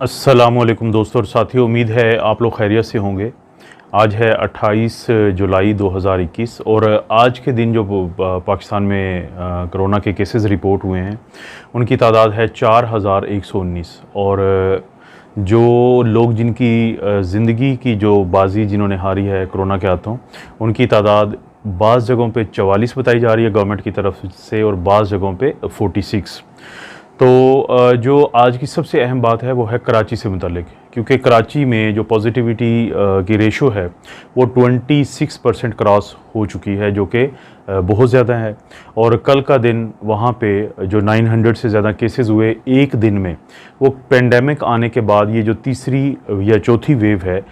अस्सलामुअलैकुम दोस्तों और साथियों, उम्मीद है आप लोग खैरियत से होंगे। आज है 28 जुलाई 2021 और आज के दिन जो पाकिस्तान में कोरोना के केसेस रिपोर्ट हुए हैं उनकी तादाद है 4119। और जो लोग जिनकी ज़िंदगी की जो बाजी जिन्होंने हारी है कोरोना के हाथों, उनकी तादाद बाज़ जगहों पे 44 बताई जा रही है गवर्नमेंट की तरफ से और बाज़ जगहों पे 46। तो जो आज की सबसे अहम बात है वो है कराची से मुतल्लिक, क्योंकि कराची में जो पॉजिटिविटी की रेशो है वो 26% क्रॉस हो चुकी है, जो कि बहुत ज़्यादा है। और कल का दिन वहाँ पे जो 900 से ज़्यादा केसेस हुए एक दिन में, वो पेंडेमिक आने के बाद ये जो तीसरी या चौथी वेव है।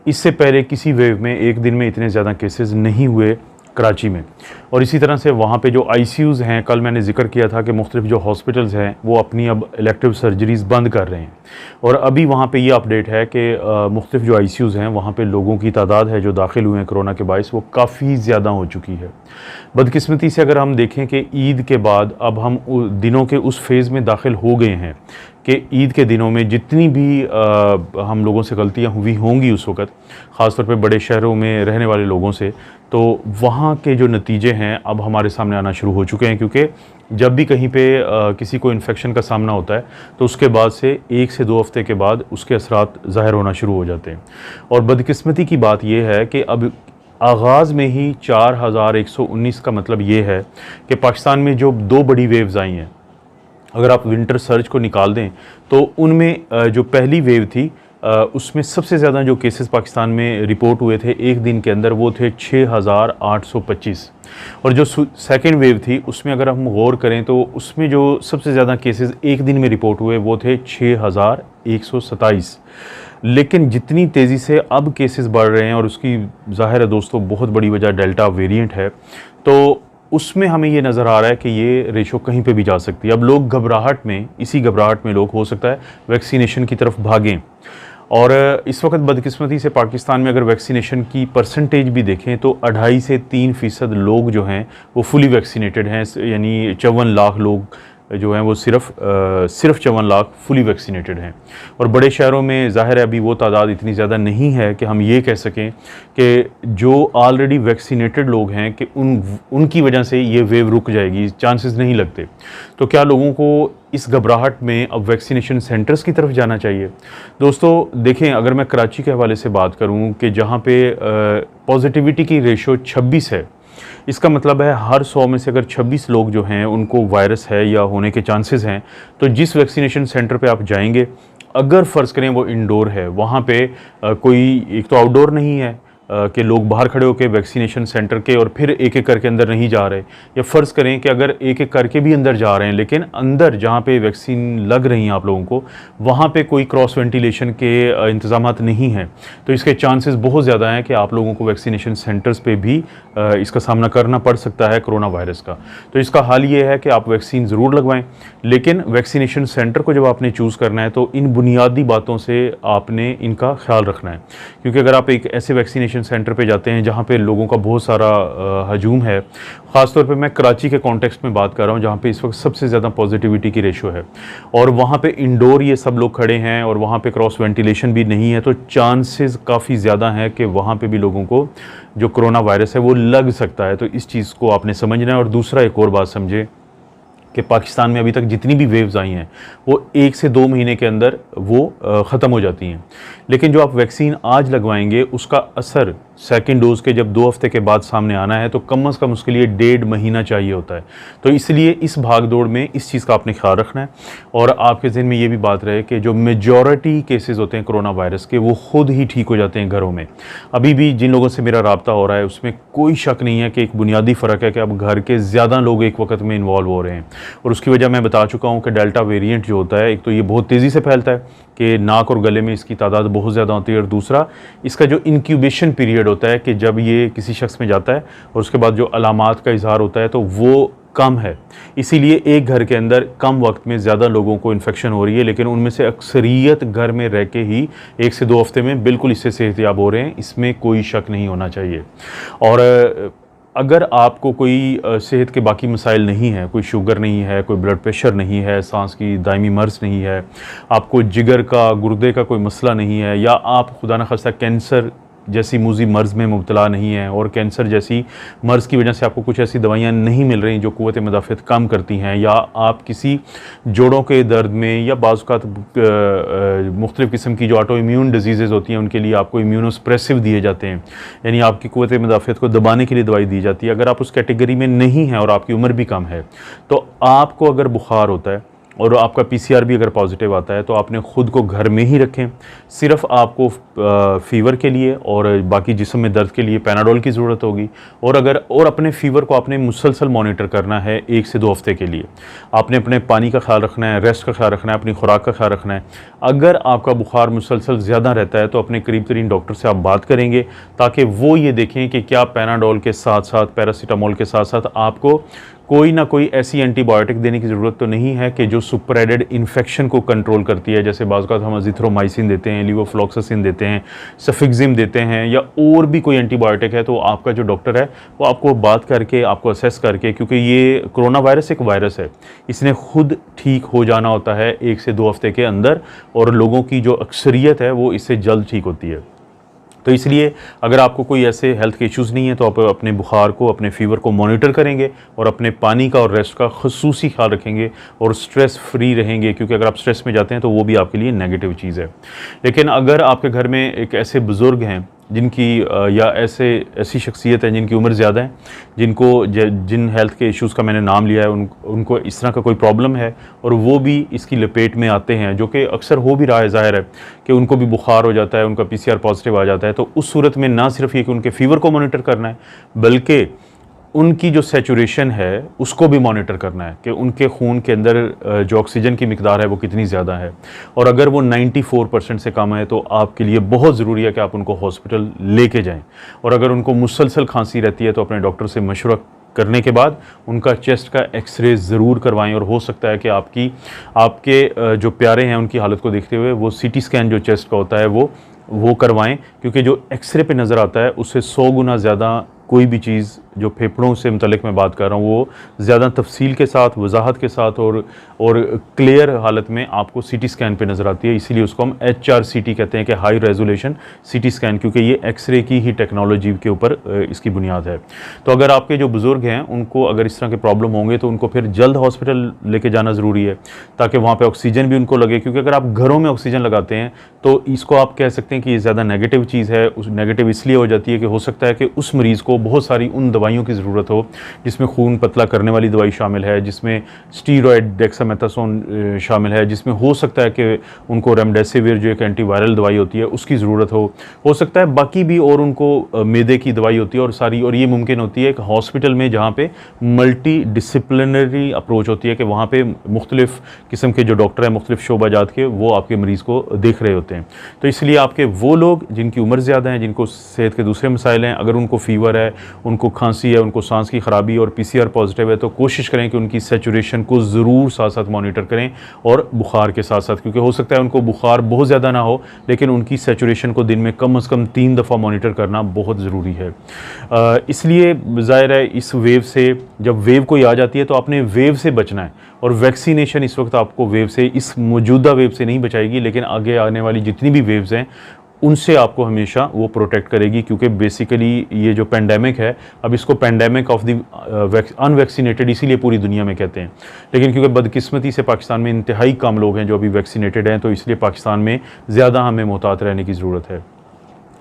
इससे पहले किसी वेव में एक दिन में इतने ज़्यादा केसेस नहीं हुए कराची में। और इसी तरह से वहाँ पे जो आईसीयूज़ हैं, कल मैंने जिक्र किया था कि मुख्तलिफ जो हॉस्पिटल्स हैं वो अपनी अब इलेक्टिव सर्जरीज़ बंद कर रहे हैं। और अभी वहाँ पे ये अपडेट है कि मुख्तलिफ जो आईसीयूज़ हैं वहाँ पे लोगों की तादाद है जो दाखिल हुए हैं कोरोना के बायस, वो काफ़ी ज़्यादा हो चुकी है। बदकिस्मती से अगर हम देखें कि ईद के बाद अब हम दिनों के उस फेज़ में दाखिल हो गए हैं कि ईद के दिनों में जितनी भी हम लोगों से गलतियाँ हुई होंगी उस वक़्त, ख़ासतौर पे बड़े शहरों में रहने वाले लोगों से, तो वहाँ के जो नतीजे हैं अब हमारे सामने आना शुरू हो चुके हैं। क्योंकि जब भी कहीं पे किसी को इन्फेक्शन का सामना होता है तो उसके बाद से 1 से 2 हफ़्ते के बाद उसके असरात ज़ाहिर होना शुरू हो जाते हैं। और बदकिस्मती की बात यह है कि अब आगाज़ में ही 4119 का मतलब ये है कि पाकिस्तान में जो 2 बड़ी वेव्स आई हैं, अगर आप विंटर सर्ज को निकाल दें तो उनमें जो पहली वेव थी उसमें सबसे ज़्यादा जो केसेस पाकिस्तान में रिपोर्ट हुए थे एक दिन के अंदर वो थे 6825। और जो सेकेंड वेव थी उसमें अगर हम गौर करें तो उसमें जो सबसे ज़्यादा केसेस एक दिन में रिपोर्ट हुए वो थे 6127। लेकिन जितनी तेज़ी से अब केसेस बढ़ रहे हैं, और उसकी ज़ाहिर है दोस्तों बहुत बड़ी वजह डेल्टा वेरिएंट है, तो उसमें हमें ये नज़र आ रहा है कि ये रेशो कहीं पे भी जा सकती है। अब लोग घबराहट में, इसी घबराहट में लोग हो सकता है वैक्सीनेशन की तरफ भागें। और इस वक्त बदकिस्मती से पाकिस्तान में अगर वैक्सीनेशन की परसेंटेज भी देखें तो 2.5 से 3% लोग जो हैं वो फुली वैक्सीनेटेड हैं, यानी 54 लाख लोग जो हैं वो सिर्फ 54 लाख फुली वैक्सीनेटेड हैं। और बड़े शहरों में ज़ाहिर है अभी वो तादाद इतनी ज़्यादा नहीं है कि हम ये कह सकें कि जो ऑलरेडी वैक्सीनेटेड लोग हैं कि उनकी वजह से ये वेव रुक जाएगी, चांसेस नहीं लगते। तो क्या लोगों को इस घबराहट में अब वैक्सीनेशन सेंटर्स की तरफ जाना चाहिए? दोस्तों देखें, अगर मैं कराची के हवाले से बात करूं कि जहां पे पॉजिटिविटी की रेशो 26 है, इसका मतलब है हर 100 में से अगर 26 लोग जो हैं उनको वायरस है या होने के चांसेस हैं, तो जिस वैक्सीनेशन सेंटर पे आप जाएंगे, अगर फ़र्ज़ करें वो इंडोर है, वहाँ पे कोई एक तो आउटडोर नहीं है कि लोग बाहर खड़े होकर वैक्सीनेशन सेंटर के और फिर एक एक करके अंदर नहीं जा रहे, या फ़र्ज़ करें कि अगर एक एक करके भी अंदर जा रहे हैं लेकिन अंदर जहाँ पे वैक्सीन लग रही हैं आप लोगों को, वहाँ पे कोई क्रॉस वेंटिलेशन के इंतज़ामात नहीं हैं, तो इसके चांसेस बहुत ज़्यादा हैं कि आप लोगों को वैक्सीनेशन सेंटर्स पे भी इसका सामना करना पड़ सकता है कोरोना वायरस का। तो इसका हाल ये है कि आप वैक्सीन ज़रूर लगवाएं, लेकिन वैक्सीनेशन सेंटर को जब आपने चूज़ करना है तो इन बुनियादी बातों से आपने इनका ख्याल रखना है। क्योंकि अगर आप एक ऐसे वैक्सीनेशन सेंटर पे जाते हैं जहाँ पे लोगों का बहुत सारा हजूम है, ख़ासतौर पे मैं कराची के कॉन्टेक्स्ट में बात कर रहा हूँ जहाँ पे इस वक्त सबसे ज़्यादा पॉजिटिविटी की रेशो है, और वहाँ पे इंडोर ये सब लोग खड़े हैं और वहाँ पे क्रॉस वेंटिलेशन भी नहीं है, तो चांसेस काफ़ी ज़्यादा हैं कि वहाँ पे भी लोगों को जो कोरोना वायरस है वो लग सकता है। तो इस चीज़ को आपने समझना है। और दूसरा एक और बात समझे कि पाकिस्तान में अभी तक जितनी भी वेव्स आई हैं वो 1 से 2 महीने के अंदर वो ख़त्म हो जाती हैं, लेकिन जो आप वैक्सीन आज लगवाएंगे उसका असर सेकेंड डोज़ के जब 2 हफ्ते के बाद सामने आना है तो कम से कम उसके लिए 1.5 महीना चाहिए होता है। तो इसलिए इस भाग दौड़ में इस चीज़ का आपने ख्याल रखना है। और आपके ज़हन में ये भी बात रहे कि जो मेजॉरिटी केसेस होते हैं कोरोना वायरस के वो ख़ुद ही ठीक हो जाते हैं घरों में। अभी भी जिन लोगों से मेरा रब्ता हो रहा है उसमें कोई शक नहीं है कि एक बुनियादी फ़र्क है कि अब घर के ज़्यादा लोग एक वक्त में इन्वॉल्व हो रहे हैं, और उसकी वजह मैं बता चुका हूँ कि डेल्टा वेरिएंट जो होता है, एक तो ये बहुत तेज़ी से फैलता है कि नाक और गले में इसकी तादाद बहुत ज़्यादा होती है, और दूसरा इसका जो इंक्यूबेशन पीरियड होता है कि जब ये किसी शख्स में जाता है और उसके बाद जो अलामात का इजहार होता है तो वो कम है। इसीलिए एक घर के अंदर कम वक्त में ज़्यादा लोगों को इन्फेक्शन हो रही है, लेकिन उनमें से अक्सरियत घर में रह के ही 1 से 2 हफ्ते में बिल्कुल इससे सेहतयाब हो रहे हैं, इसमें कोई शक नहीं होना चाहिए। और अगर आपको कोई सेहत के बाकी मसाइल नहीं है, कोई शुगर नहीं है, कोई ब्लड प्रेशर नहीं है, सांस की दायमी मर्ज़ नहीं है, आपको जिगर का गुर्दे का कोई मसला नहीं है, या आप खुदा न खास्ता कैंसर जैसी मूजी मर्ज़ में मुब्तला नहीं है और कैंसर जैसी मर्ज़ की वजह से आपको कुछ ऐसी दवाइयाँ नहीं मिल रही जो क़ुव्वत मुदाफ़अत कम करती हैं, या आप किसी जोड़ों के दर्द में या बाज़ मुख्तलिफ़ किस्म की जो ऑटो इम्यून डिजीज़ होती हैं उनके लिए आपको इम्यूनोसप्रेसिव दिए जाते हैं, यानी आपकी क़ुव्वत मुदाफ़अत को दबाने के लिए दवाई दी जाती है। अगर आप उस कैटेगरी में नहीं हैं और आपकी उम्र भी कम है, तो आपको अगर बुखार होता है और आपका पीसीआर भी अगर पॉजिटिव आता है, तो आपने ख़ुद को घर में ही रखें। सिर्फ़ आपको फ़ीवर के लिए और बाकी जिस्म में दर्द के लिए पैनाडोल की ज़रूरत होगी, और अपने फ़ीवर को आपने मुसलसल मॉनिटर करना है 1 से 2 हफ़्ते के लिए। आपने अपने पानी का ख्याल रखना है, रेस्ट का ख्याल रखना है, अपनी खुराक का ख्याल रखना है। अगर आपका बुखार मुसलसल ज़्यादा रहता है तो अपने करीब तरीन डॉक्टर से आप बात करेंगे, ताकि वो ये देखें कि क्या पैनाडोल के साथ साथ, पैरासीटामोल के साथ साथ आपको कोई ना कोई ऐसी एंटीबायोटिक देने की ज़रूरत तो नहीं है कि जो सुपरएडेड इन्फेक्शन को कंट्रोल करती है। जैसे बाज़ औक़ात हम अज़िथ्रोमाइसिन देते हैं, लीवोफ्लॉक्सासिन देते हैं, सफिक्सिम देते हैं, या और भी कोई एंटीबायोटिक है, तो आपका जो डॉक्टर है वो आपको बात करके, आपको असेस करके, क्योंकि ये कोरोना वायरस एक वायरस है, इसने खुद ठीक हो जाना होता है 1 से 2 हफ़्ते के अंदर, और लोगों की जो अक्सरियत है वो इससे जल्द ठीक होती है। तो इसलिए अगर आपको कोई ऐसे हेल्थ के इश्यूज़ नहीं है तो आप अपने बुखार को, अपने फ़ीवर को मॉनिटर करेंगे और अपने पानी का और रेस्ट का ख़ुसूसी ख्याल रखेंगे और स्ट्रेस फ्री रहेंगे, क्योंकि अगर आप स्ट्रेस में जाते हैं तो वो भी आपके लिए नेगेटिव चीज़ है। लेकिन अगर आपके घर में एक ऐसे बुज़ुर्ग हैं जिनकी या ऐसी शख्सियत है जिनकी उम्र ज़्यादा है, जिन हेल्थ के इश्यूज़ का मैंने नाम लिया है, उनको इस तरह का कोई प्रॉब्लम है और वो भी इसकी लपेट में आते हैं, जो कि अक्सर हो भी रहा है, ज़ाहिर है कि उनको भी बुखार हो जाता है, उनका पीसीआर पॉजिटिव आ जाता है, तो उस सूरत में ना सिर्फ ये कि उनके फ़ीवर को मॉनिटर करना है, बल्कि उनकी जो सैचुरेशन है उसको भी मॉनिटर करना है कि उनके खून के अंदर जो ऑक्सीजन की मिकदार है वो कितनी ज़्यादा है, और अगर वो 94% से कम है तो आपके लिए बहुत ज़रूरी है कि आप उनको हॉस्पिटल लेके जाएं। और अगर उनको मुसलसल खांसी रहती है तो अपने डॉक्टर से मशवरा करने के बाद उनका चेस्ट का एक्सरे ज़रूर करवाएं, और हो सकता है कि आपके जो प्यारे हैं उनकी हालत को देखते हुए वो सीटी स्कैन जो चेस्ट का होता है वो करवाएं, क्योंकि जो एक्सरे पे नज़र आता है उससे 100 गुना ज़्यादा कोई भी चीज़ जो फेफड़ों से मुतल्लिक मैं बात कर रहा हूँ वो ज़्यादा तफसील के साथ, वजाहत के साथ और क्लियर हालत में आपको सीटी स्कैन पे नज़र आती है। इसीलिए उसको हम HRCT कहते हैं कि हाई रेजोल्यूशन सीटी स्कैन, क्योंकि ये एक्सरे की ही टेक्नोलॉजी के ऊपर इसकी बुनियाद है। तो अगर आपके जो बुज़ुर्ग हैं उनको अगर इस तरह के प्रॉब्लम होंगे तो उनको फिर जल्द हॉस्पिटल लेके जाना ज़रूरी है, ताकि वहाँ पर ऑक्सीजन भी उनको लगे, क्योंकि अगर आप घरों में ऑक्सीजन लगाते हैं तो इसको आप कह सकते हैं कि ये ज़्यादा नेगेटिव चीज़ है। नेगेटिव इसलिए हो जाती है कि हो सकता है कि उस मरीज़ को बहुत सारी उन दवाइयों की ज़रूरत हो जिसमें खून पतला करने वाली दवाई शामिल है, जिसमें स्टीरॉयड डेक्सामेथासोन शामिल है, जिसमें हो सकता है कि उनको रेमडेसिविर जो एक एंटीवायरल दवाई होती है उसकी ज़रूरत हो सकता है बाकी भी और उनको मैदे की दवाई होती है और ये मुमकिन होती है कि हॉस्पिटल में जहाँ पे मल्टी डिसिप्लिनरी अप्रोच होती है कि वहाँ पे मुख्तलिफ़ किस्म के जो डॉक्टर हैं मुख्तलिफ़ शोबाजात के वो आपके मरीज़ को देख रहे होते हैं। तो इसलिए आपके वो लोग जिनकी उम्र ज़्यादा है, जिनको सेहत के दूसरे मसाइल हैं, अगर उनको फ़ीवर है, उनको खांसी है, उनको सांस की ख़राबी और पीसीआर पॉजिटिव है, तो कोशिश करें कि उनकी सैचुरेशन को ज़रूर साथ साथ मॉनिटर करें, और बुखार के साथ साथ, क्योंकि हो सकता है उनको बुखार बहुत ज़्यादा ना हो लेकिन उनकी सैचुरेशन को दिन में कम से कम 3 दफ़ा मॉनिटर करना बहुत ज़रूरी है। इसलिए ज़ाहिर है इस वेव से, जब वेव कोई आ जाती है तो आपने वेव से बचना है, और वैक्सीनेशन इस वक्त आपको वेव से, इस मौजूदा वेव से नहीं बचाएगी, लेकिन आगे आने वाली जितनी भी वेव्स हैं उनसे आपको हमेशा वो प्रोटेक्ट करेगी, क्योंकि बेसिकली ये जो पेंडेमिक है, अब इसको पेंडेमिक ऑफ द अनवैक्सीनेटेड इसीलिए पूरी दुनिया में कहते हैं, लेकिन क्योंकि बदकिस्मती से पाकिस्तान में इंतहाई कम लोग हैं जो अभी वैक्सीनेटेड हैं, तो इसलिए पाकिस्तान में ज़्यादा हमें मोहतात रहने की ज़रूरत है।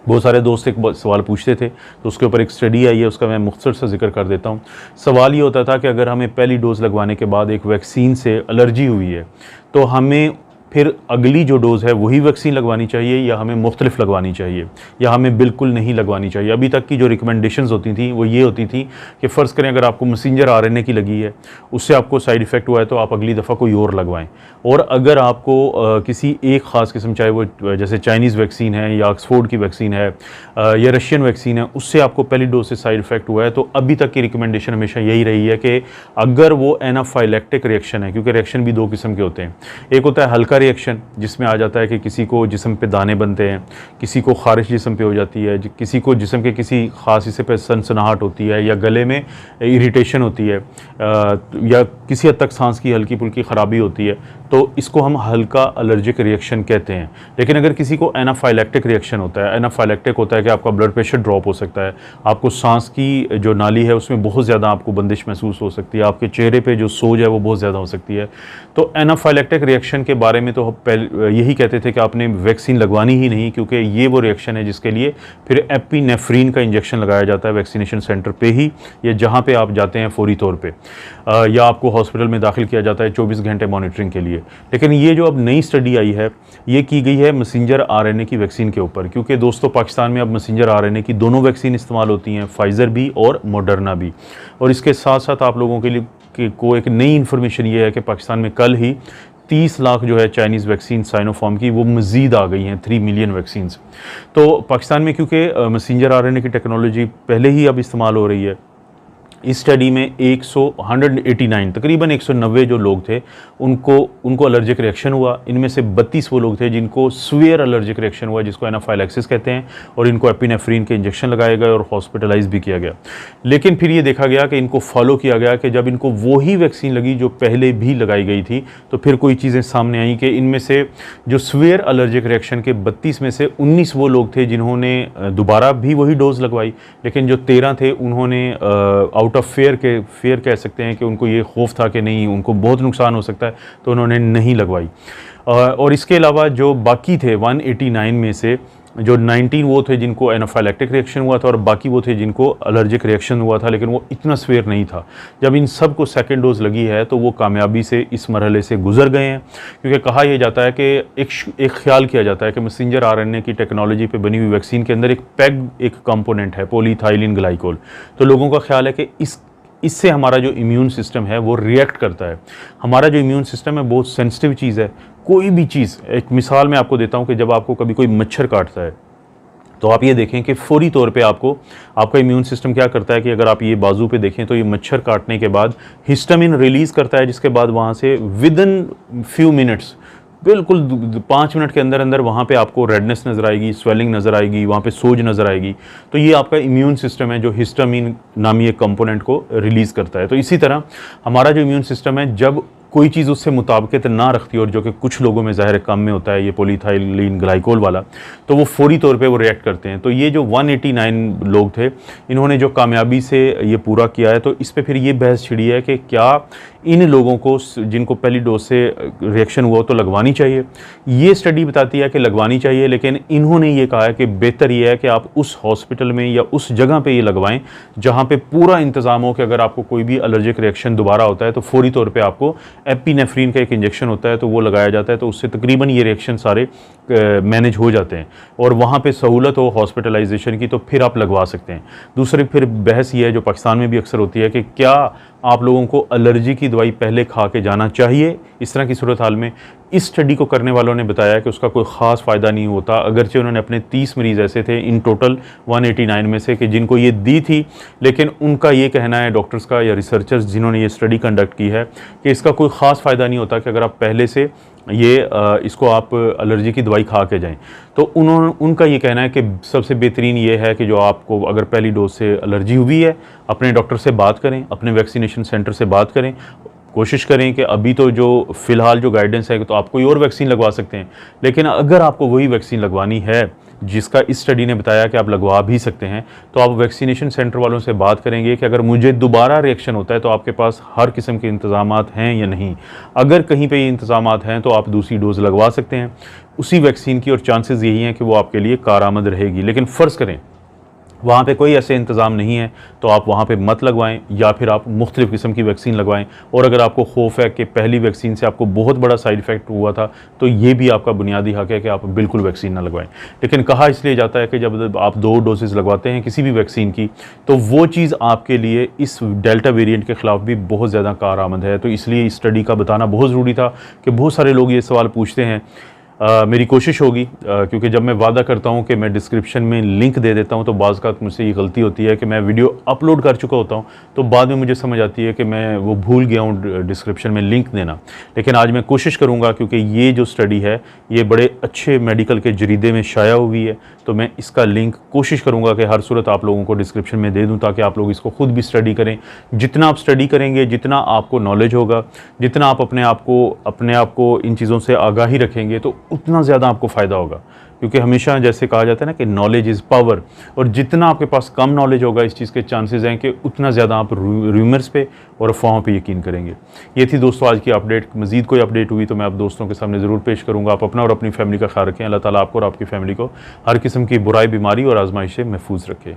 बहुत सारे दोस्त एक सवाल पूछते थे, तो उसके ऊपर एक स्टडी आई है, उसका मैं मुख्तसर सा जिक्र कर देता हूँ। सवाल ये होता था कि अगर हमें पहली डोज़ लगवाने के बाद एक वैक्सीन से एलर्जी हुई है तो हमें फिर अगली जो डोज़ है वही वैक्सीन लगवानी चाहिए, या हमें मुख्तलिफ लगवानी चाहिए, या हमें बिल्कुल नहीं लगवानी चाहिए। अभी तक की जो रिकमेंडेशंस होती थी वो ये होती थी कि फ़र्ज़ करें अगर आपको मैसेंजर RNA की लगी है, उससे आपको साइड इफ़ेक्ट हुआ है, तो आप अगली दफ़ा कोई और लगवाएं। और अगर आपको किसी एक ख़ास किस्म, चाहे वो जैसे चाइनीज़ वैक्सीन है या ऑक्सफोर्ड की वैक्सीन है या रशियन वैक्सीन है, उससे आपको पहली डोज से साइड इफ़ेक्ट हुआ है, तो अभी तक की रिकमेंडेशन हमेशा यही रही है कि अगर वो एनाफाइलेक्टिक रिएक्शन है, क्योंकि रिएक्शन भी 2 किस्म के होते हैं, एक होता है हल्का रिएक्शन जिसमें आ जाता है कि किसी को जिस्म पे दाने बनते हैं, किसी को ख़ारिश जिस्म पे हो जाती है, किसी को जिस्म के किसी ख़ास हिस्से पे सनसनाहट होती है, या गले में इरिटेशन होती है, या किसी हद तक सांस की हल्की फुल्की ख़राबी होती है, तो इसको हम हल्का एलर्जिक रिएक्शन कहते हैं। लेकिन अगर किसी को एनाफाइलैक्टिक रिएक्शन होता है, एनाफाइलैक्टिक होता है कि आपका ब्लड प्रेशर ड्रॉप हो सकता है, आपको सांस की जो नाली है उसमें बहुत ज़्यादा आपको बंदिश महसूस हो सकती है, आपके चेहरे पे जो सोज है वो बहुत ज़्यादा हो सकती है। तो एनाफाइलैक्टिक रिएक्शन के बारे में तो पहले यही कहते थे कि आपने वैक्सीन लगवानी ही नहीं, क्योंकि ये वो रिएक्शन है जिसके लिए फिर एपिनेफ्रीन का इंजेक्शन लगाया जाता है वैक्सीनेशन सेंटर पे ही, या जहाँ पे आप जाते हैं फौरी तौर पे, या आपको हॉस्पिटल में दाखिल किया जाता है 24 घंटे मॉनिटरिंग के लिए। लेकिन ये जो अब नई स्टडी आई है, ये की गई है मैसेंजर आरएनए की वैक्सीन के ऊपर, क्योंकि दोस्तों पाकिस्तान में अब मैसेंजर आरएनए की दोनों वैक्सीन इस्तेमाल होती हैं, फाइज़र भी और मॉडर्ना भी। और इसके साथ साथ आप लोगों के लिए को एक नई इन्फॉर्मेशन ये है कि पाकिस्तान में कल ही 30 लाख जो है चाइनीज़ वैक्सीन साइनोफार्म की वो मज़ीद आ गई हैं, 3 मिलियन वैक्सीन्स। तो पाकिस्तान में क्योंकि मैसेंजर आरएनए की टेक्नोलॉजी पहले ही अब इस्तेमाल हो रही है, इस स्टडी में 189 तकरीबन 190 जो लोग थे उनको एलर्जिक रिएक्शन हुआ। इनमें से 32 वो लोग थे जिनको सीवियर एलर्जिक रिएक्शन हुआ, जिसको एनाफाइलैक्सिस कहते हैं, और इनको एपिनेफ्रीन के इंजेक्शन लगाए गए और हॉस्पिटलाइज भी किया गया। लेकिन फिर ये देखा गया कि इनको फॉलो किया गया कि जब इनको वही वैक्सीन लगी जो पहले भी लगाई गई थी, तो फिर कोई चीज़ें सामने आई कि इनमें से जो सीवियर एलर्जिक रिएक्शन के 32 में से 19 वो लोग थे जिन्होंने दोबारा भी वही डोज लगवाई, लेकिन जो 13 थे उन्होंने आउट ऑफ फेयर कह सकते हैं कि उनको ये खौफ था कि नहीं उनको बहुत नुकसान हो सकता है, तो उन्होंने नहीं लगवाई। और इसके अलावा जो बाकी थे 189 में से जो 19 वो थे जिनको एनाफाइलैक्टिक रिएक्शन हुआ था, और बाकी वो थे जिनको एलर्जिक रिएक्शन हुआ था, लेकिन वो इतना सीवियर नहीं था। जब इन सब को सेकेंड डोज लगी है तो वो कामयाबी से इस मरहले से गुजर गए हैं, क्योंकि कहा यह जाता है कि एक ख्याल किया जाता है कि मैसेंजर आरएनए की टेक्नोलॉजी पे बनी हुई वैक्सीन के अंदर एक कंपोनेंट है पॉलीइथाइलिन ग्लाइकोल। तो लोगों का ख्याल है कि इससे हमारा जो इम्यून सिस्टम है वो रिएक्ट करता है। हमारा जो इम्यून सिस्टम है बहुत सेंसिटिव चीज़ है। कोई भी चीज़, एक मिसाल मैं आपको देता हूँ कि जब आपको कभी कोई मच्छर काटता है तो आप ये देखें कि फौरी तौर पे आपका इम्यून सिस्टम क्या करता है कि अगर आप ये बाजू पे देखें तो ये मच्छर काटने के बाद हिस्टामिन रिलीज़ करता है, जिसके बाद वहाँ से विदिन फ्यू मिनट्स, बिल्कुल 5 मिनट के अंदर अंदर वहाँ पे आपको रेडनेस नज़र आएगी, स्वेलिंग नज़र आएगी, वहाँ पे सोज नज़र आएगी। तो ये आपका इम्यून सिस्टम है जो हिस्टामिन नामी एक कंपोनेंट को रिलीज़ करता है। तो इसी तरह हमारा जो इम्यून सिस्टम है, जब कोई चीज़ उससे मुताबिकत ना रखती, और जो कि कुछ लोगों में ज़ाहिर कम में होता है ये पॉलीइथाइलिन ग्लाइकोल वाला, तो वो फौरी तौर पे वो रिएक्ट करते हैं। तो ये जो 189 लोग थे इन्होंने जो कामयाबी से ये पूरा किया है, तो इस पे फिर ये बहस छिड़ी है कि क्या इन लोगों को जिनको पहली डोज से रिएक्शन हुआ तो लगवानी चाहिए। ये स्टडी बताती है कि लगवानी चाहिए, लेकिन इन्होंने ये कहा है कि बेहतर ये है कि आप उस हॉस्पिटल में या उस जगह पे ये लगवाएं जहाँ पे पूरा इंतज़ाम हो कि अगर आपको कोई भी एलर्जिक रिएक्शन दोबारा होता है तो फौरी तौर पे आपको एपिनेफ्रीन का एक इंजेक्शन होता है तो वो लगाया जाता है, तो उससे तकरीबन ये रिएक्शन सारे मैनेज हो जाते हैं, और वहाँ पे सहूलत हो हॉस्पिटलाइजेशन की तो फिर आप लगवा सकते हैं। दूसरी फिर बहस ये है जो पाकिस्तान में भी अक्सर होती है कि क्या आप लोगों को एलर्जी की दवाई पहले खा के जाना चाहिए इस तरह की सूरत हाल में। इस स्टडी को करने वालों ने बताया कि उसका कोई ख़ास फ़ायदा नहीं होता, अगरचे उन्होंने अपने 30 मरीज़ ऐसे थे इन टोटल 189 में से कि जिनको ये दी थी, लेकिन उनका ये कहना है डॉक्टर्स का या रिसर्चर्स जिन्होंने ये स्टडी कंडक्ट की है कि इसका कोई ख़ास फ़ायदा नहीं होता कि अगर आप पहले से इसको आप एलर्जी की दवाई खा के जाएं। तो उनका ये कहना है कि सबसे बेहतरीन ये है कि जो आपको अगर पहली डोज से एलर्जी हुई है अपने डॉक्टर से बात करें, अपने वैक्सीनेशन सेंटर से बात करें, कोशिश करें कि अभी तो जो फ़िलहाल जो गाइडेंस है तो आप कोई और वैक्सीन लगवा सकते हैं, लेकिन अगर आपको वही वैक्सीन लगवानी है जिसका इस स्टडी ने बताया कि आप लगवा भी सकते हैं, तो आप वैक्सीनेशन सेंटर वालों से बात करेंगे कि अगर मुझे दोबारा रिएक्शन होता है तो आपके पास हर किस्म के इंतज़ामात हैं या नहीं। अगर कहीं पे ये इंतज़ामात हैं तो आप दूसरी डोज़ लगवा सकते हैं उसी वैक्सीन की, और चांसेस यही हैं कि वो आपके लिए कारआमद रहेगी। लेकिन फ़र्ज़ करें वहाँ पे कोई ऐसे इंतज़ाम नहीं है तो आप वहाँ पे मत लगवाएं, या फिर आप मुख्तलिफ़ किस्म की वैक्सीन लगवाएं। और अगर आपको खौफ है कि पहली वैक्सीन से आपको बहुत बड़ा साइड इफ़ेक्ट हुआ था तो ये भी आपका बुनियादी हक़ है कि आप बिल्कुल वैक्सीन ना लगवाएं। लेकिन कहा इसलिए जाता है कि जब आप 2 डोजेज़ लगवाते हैं किसी भी वैक्सीन की तो वो चीज़ आपके लिए इस डेल्टा वेरिएंट के ख़िलाफ़ भी बहुत ज़्यादा कारआमद है। तो इसलिए इस स्टडी का बताना बहुत ज़रूरी था कि बहुत सारे लोग ये सवाल पूछते हैं मेरी कोशिश होगी, क्योंकि जब मैं वादा करता हूं कि मैं डिस्क्रिप्शन में लिंक दे देता हूं तो बाज़ का मुझसे ये गलती होती है कि मैं वीडियो अपलोड कर चुका होता हूं तो बाद में मुझे समझ आती है कि मैं वो भूल गया हूं डिस्क्रिप्शन में लिंक देना। लेकिन आज मैं कोशिश करूंगा, क्योंकि ये जो स्टडी है ये बड़े अच्छे मेडिकल के जरीदे में शाया हुई है, तो मैं इसका लिंक कोशिश करूंगा कि हर सूरत आप लोगों को डिस्क्रिप्शन में दे दूं ताकि आप लोग इसको खुद भी स्टडी करें। जितना आप स्टडी करेंगे, जितना आपको नॉलेज होगा, जितना आप अपने आप को इन चीज़ों से आगाही रखेंगे तो उतना ज़्यादा आपको फ़ायदा होगा। क्योंकि हमेशा जैसे कहा जाता है ना कि नॉलेज इज़ पावर, और जितना आपके पास कम नॉलेज होगा इस चीज़ के चांसेस हैं कि उतना ज़्यादा आप रूमर्स पे और अफवाहों पे यकीन करेंगे। ये थी दोस्तों आज की अपडेट। मज़ीद कोई अपडेट हुई तो मैं आप दोस्तों के सामने ज़रूर पेश करूँगा। आप अपना और अपनी फैमिली का ख्याल रखें। अल्लाह ताला आपको और आपकी फैमिली को हर किस्म की बुराई, बीमारी और आजमाइश से महफूज रखे।